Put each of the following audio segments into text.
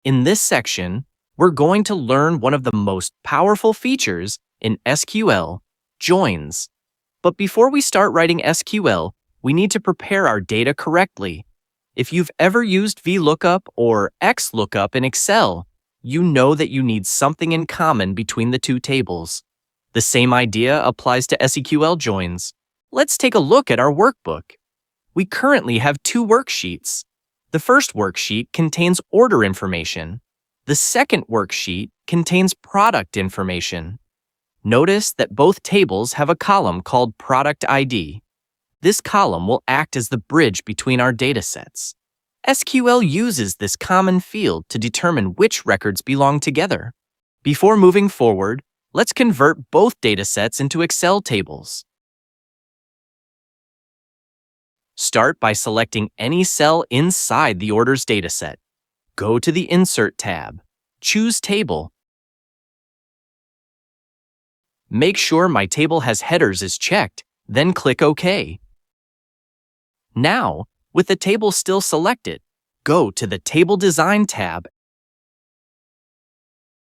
In this section, we're going to learn one of the most powerful features in SQL, joins. But before we start writing SQL, we need to prepare our data correctly. If you've ever used VLOOKUP or XLOOKUP in Excel, you know that you need something in common between the two tables. The same idea applies to SQL joins. Let's take a look at our workbook. We currently have two worksheets. The first worksheet contains order information. The second worksheet contains product information. Notice that both tables have a column called Product ID. This column will act as the bridge between our datasets. SQL uses this common field to determine which records belong together. Before moving forward, let's convert both datasets into Excel tables. Start by selecting any cell inside the orders dataset. Go to the Insert tab. Choose Table. Make sure My Table Has Headers is checked, then click OK. Now, with the table still selected, go to the Table Design tab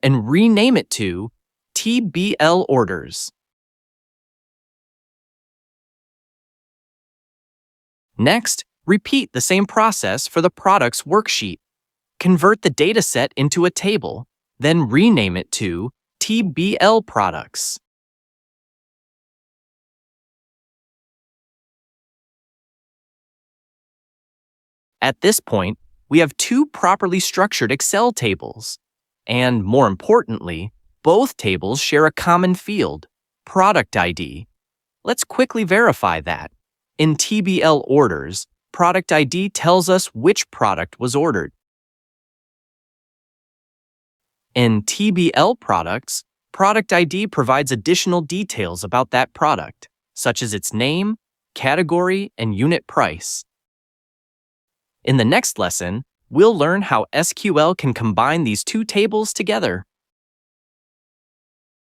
and rename it to TBL Orders. Next, repeat the same process for the Products worksheet. Convert the dataset into a table, then rename it to TBL Products. At this point, we have two properly structured Excel tables. And more importantly, both tables share a common field, Product ID. Let's quickly verify that. In TBL Orders, Product ID tells us which product was ordered. In TBL Products, Product ID provides additional details about that product, such as its name, category, and unit price. In the next lesson, we'll learn how SQL can combine these two tables together.